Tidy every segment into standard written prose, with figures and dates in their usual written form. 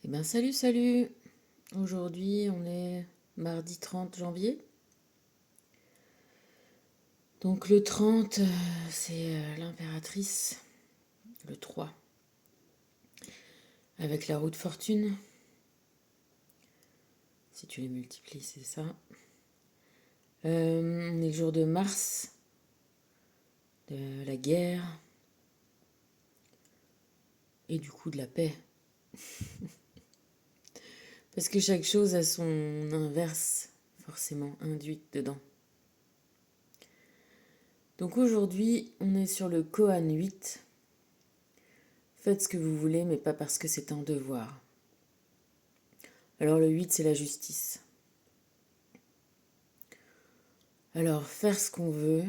Eh ben salut, salut! Aujourd'hui, on est mardi 30 janvier. Donc le 30, c'est l'impératrice, le 3, avec la roue de fortune. Si tu les multiplies, c'est ça. On est le jour de Mars, de la guerre, et du coup de la paix. Parce que chaque chose a son inverse, forcément, induite dedans. Donc aujourd'hui, on est sur le Koan 8. Faites ce que vous voulez, mais pas parce que c'est un devoir. Alors le 8, c'est la justice. Alors faire ce qu'on veut,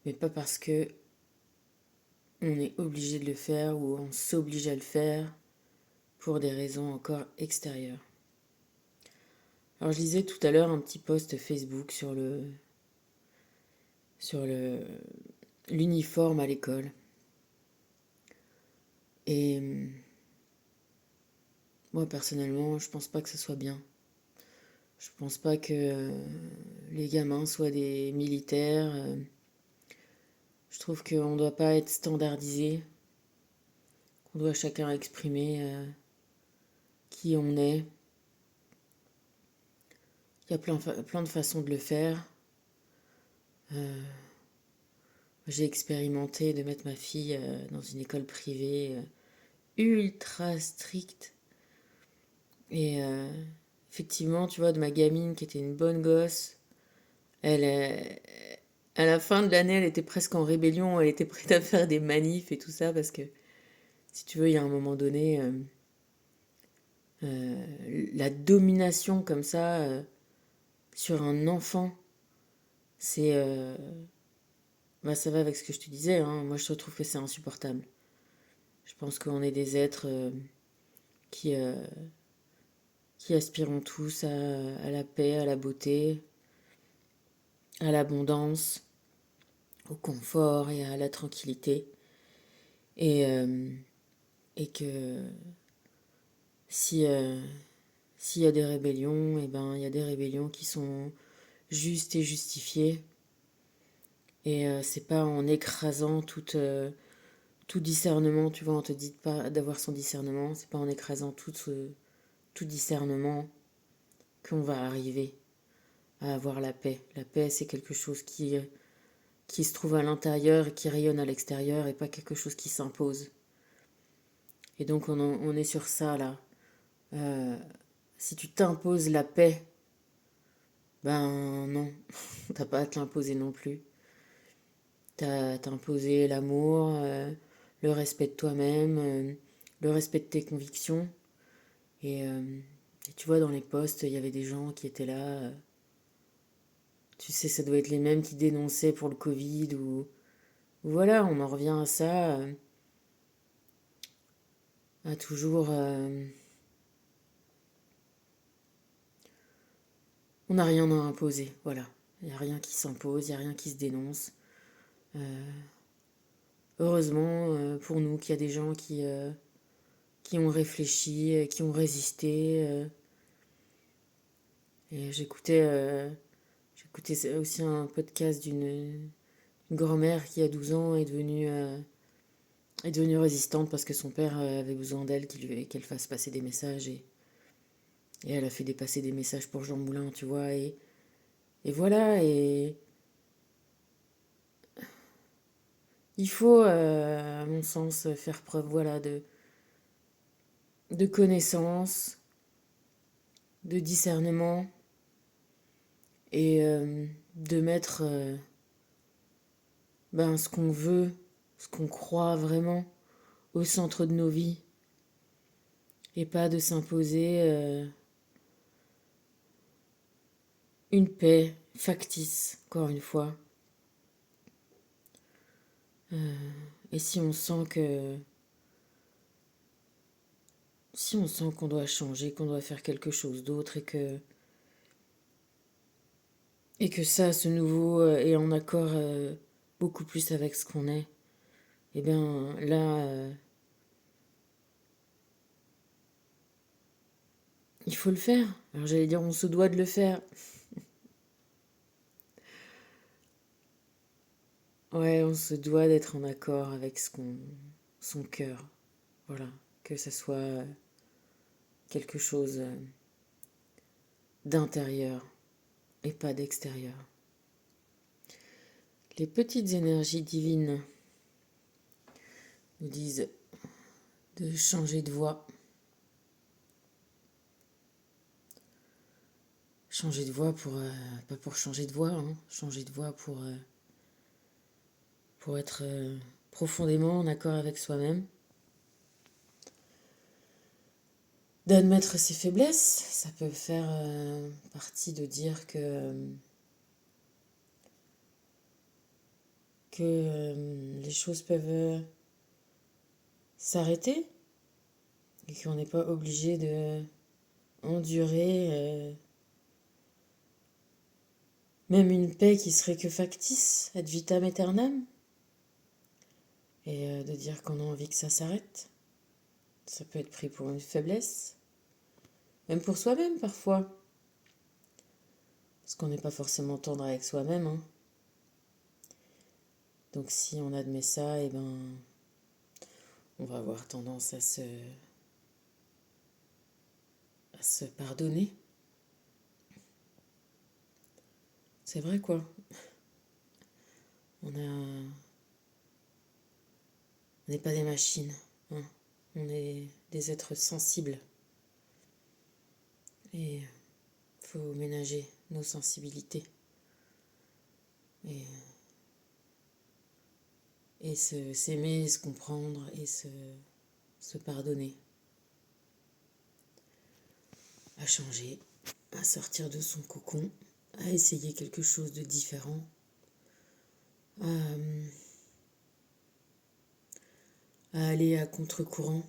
mais pas parce que on est obligé de le faire ou on s'oblige à le faire pour des raisons encore extérieures. Alors je lisais tout à l'heure un petit post Facebook sur l'uniforme à l'école. Et moi personnellement, je pense pas que ce soit bien. Je pense pas que les gamins soient des militaires. Je trouve qu'on ne doit pas être standardisé, qu'on doit chacun exprimer qui on est. Il y a plein de façons de le faire. J'ai expérimenté de mettre ma fille dans une école privée ultra stricte. Et effectivement, tu vois, de ma gamine qui était une bonne gosse, elle, à la fin de l'année, elle était presque en rébellion, elle était prête à faire des manifs et tout ça, parce que, si tu veux, il y a un moment donné, la domination comme ça sur un enfant, c'est... bah, ça va avec ce que je te disais, hein. Moi je trouve que c'est insupportable. Je pense qu'on est des êtres qui, euh, qui aspirons tous à la paix, à la beauté, à l'abondance, au confort et à la tranquillité. Et, euh, et que si, s'il y a des rébellions, eh ben, il y a des rébellions qui sont justes et justifiées. Et c'est pas en écrasant tout discernement, tu vois, on te dit pas d'avoir son discernement, c'est pas en écrasant tout discernement qu'on va arriver à avoir la paix. La paix, c'est quelque chose qui se trouve à l'intérieur et qui rayonne à l'extérieur et pas quelque chose qui s'impose. Et donc on est sur ça là. Euh, Si tu t'imposes la paix, ben non, t'as pas à te l'imposer non plus. T'as à t'imposer l'amour, le respect de toi-même, le respect de tes convictions. Et tu vois, dans les posts, il y avait des gens qui étaient là. Tu sais, ça doit être les mêmes qui dénonçaient pour le Covid ou voilà, on en revient à ça, à toujours. On n'a rien à imposer, voilà. Il n'y a rien qui s'impose, il n'y a rien qui se dénonce. Heureusement pour nous qu'il y a des gens qui ont réfléchi, qui ont résisté. Et j'écoutais aussi un podcast une grand-mère qui a 12 ans est devenue résistante parce que son père avait besoin d'elle, qu'elle fasse passer des messages. Et elle a fait passer des messages pour Jean Moulin, tu vois. Et voilà, et il faut, à mon sens, faire preuve voilà, de connaissance, de discernement et de mettre ben, ce qu'on veut, ce qu'on croit vraiment au centre de nos vies et pas de s'imposer une paix factice, encore une fois. Et si on sent qu'on doit changer, qu'on doit faire quelque chose d'autre et que ça, ce nouveau, est en accord beaucoup plus avec ce qu'on est, eh bien là, il faut le faire. Alors j'allais dire on se doit de le faire. Ouais, on se doit d'être en accord avec son cœur. Voilà, que ça soit quelque chose d'intérieur et pas d'extérieur. Les petites énergies divines nous disent de changer de voie. Changer de voie pas pour changer de voie, hein, changer de voie pour être profondément en accord avec soi-même. D'admettre ses faiblesses, ça peut faire partie de dire que les choses peuvent s'arrêter et qu'on n'est pas obligé de endurer même une paix qui serait que factice, ad vitam aeternam, et de dire qu'on a envie que ça s'arrête. Ça peut être pris pour une faiblesse, même pour soi-même parfois, parce qu'on n'est pas forcément tendre avec soi-même, hein. Donc si on admet ça, eh ben, on va avoir tendance à se pardonner. C'est vrai quoi. On n'est pas des machines, hein. On est des êtres sensibles. Et il faut ménager nos sensibilités. Et s'aimer, se comprendre et se pardonner. À changer, à sortir de son cocon, à essayer quelque chose de différent, à aller à contre-courant,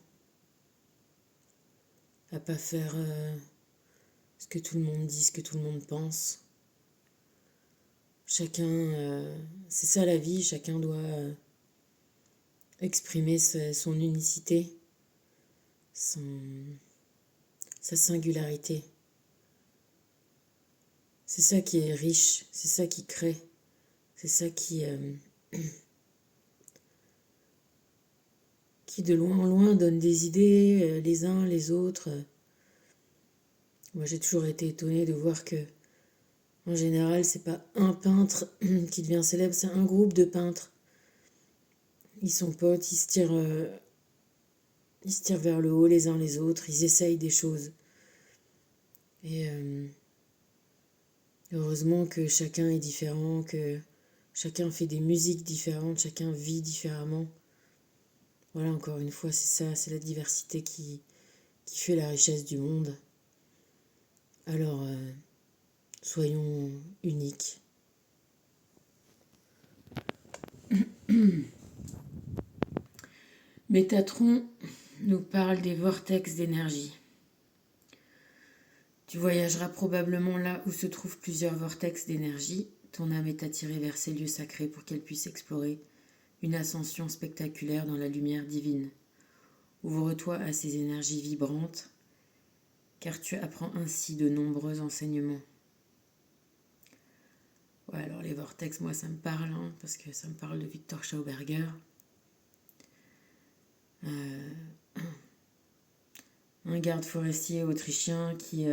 à pas faire ce que tout le monde dit, ce que tout le monde pense. Chacun, c'est ça la vie, chacun doit exprimer son unicité, sa singularité. C'est ça qui est riche, c'est ça qui crée, c'est ça qui de loin en loin donne des idées les uns les autres. Moi j'ai toujours été étonnée de voir que en général c'est pas un peintre qui devient célèbre, c'est un groupe de peintres. Ils sont potes, ils se tirent vers le haut les uns les autres, ils essayent des choses. Et heureusement que chacun est différent, que chacun fait des musiques différentes, chacun vit différemment. Voilà, encore une fois, c'est ça, c'est la diversité qui fait la richesse du monde. Alors, soyons uniques. Métatron nous parle des vortex d'énergie. Tu voyageras probablement là où se trouvent plusieurs vortex d'énergie. Ton âme est attirée vers ces lieux sacrés pour qu'elle puisse explorer une ascension spectaculaire dans la lumière divine. Ouvre-toi à ces énergies vibrantes, car tu apprends ainsi de nombreux enseignements. Ouais, alors les vortex, moi ça me parle, hein, parce que ça me parle de Victor Schauberger. Un garde forestier autrichien qui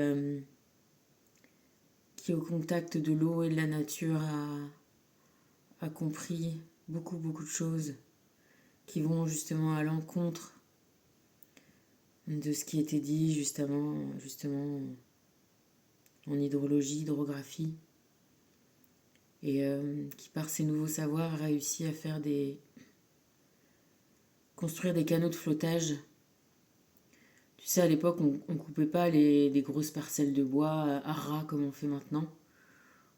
au contact de l'eau et de la nature a compris beaucoup de choses qui vont justement à l'encontre de ce qui était dit justement en hydrographie, et qui par ses nouveaux savoirs a réussi à construire des canaux de flottage. Tu sais, à l'époque, on coupait pas les grosses parcelles de bois à ras comme on fait maintenant.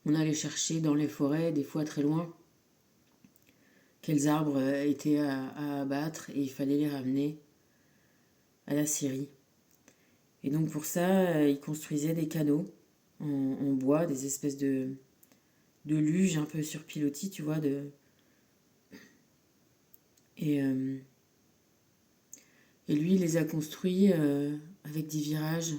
On allait chercher dans les forêts, des fois très loin, quels arbres étaient à abattre, et il fallait les ramener à la scierie. Et donc pour ça, ils construisaient des canaux en bois, des espèces de luge un peu sur pilotis, tu vois. Et lui, il les a construits avec des virages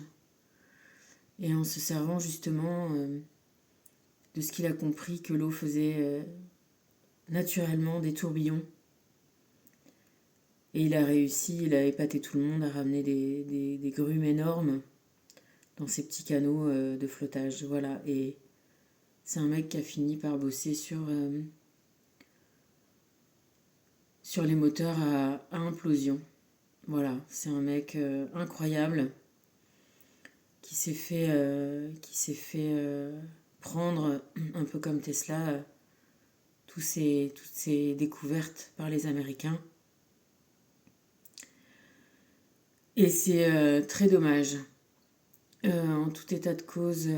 Et en se servant justement de ce qu'il a compris que l'eau faisait naturellement des tourbillons. Et il a réussi, il a épaté tout le monde à ramener des grumes énormes dans ces petits canaux de flottage. Voilà. Et c'est un mec qui a fini par bosser sur les moteurs à implosion. Voilà, c'est un mec incroyable qui s'est fait prendre, un peu comme Tesla, toutes ces découvertes par les Américains. Et c'est très dommage. En tout état de cause,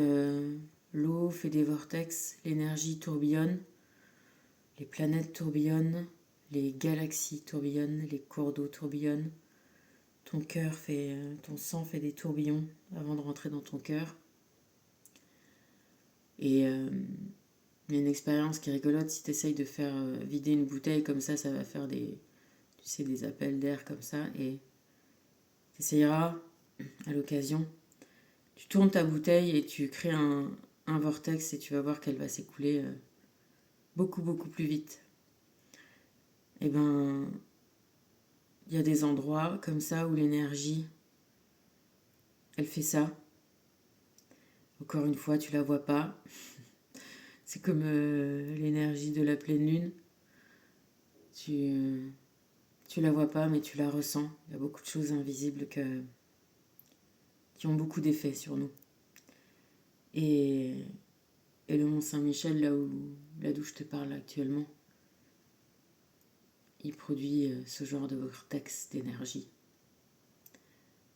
l'eau fait des vortex, l'énergie tourbillonne, les planètes tourbillonnent, les galaxies tourbillonnent, les cours d'eau tourbillonnent. Ton sang fait des tourbillons avant de rentrer dans ton cœur. Et il y a une expérience qui est rigolote, si tu essayes de faire vider une bouteille comme ça va faire des appels d'air comme ça. Et tu essayeras à l'occasion. Tu tournes ta bouteille et tu crées un vortex et tu vas voir qu'elle va s'écouler beaucoup, beaucoup plus vite. Et ben, il y a des endroits comme ça où l'énergie, elle fait ça. Encore une fois, tu la vois pas. C'est comme l'énergie de la pleine lune. Tu la vois pas, mais tu la ressens. Il y a beaucoup de choses invisibles qui ont beaucoup d'effets sur nous. Et, et le Mont Saint-Michel, là d'où je te parle actuellement, il produit ce genre de vortex d'énergie.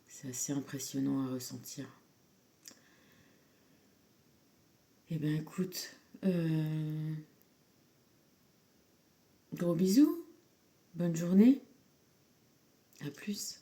C'est assez impressionnant à ressentir. Eh ben écoute, gros bisous, bonne journée, à plus.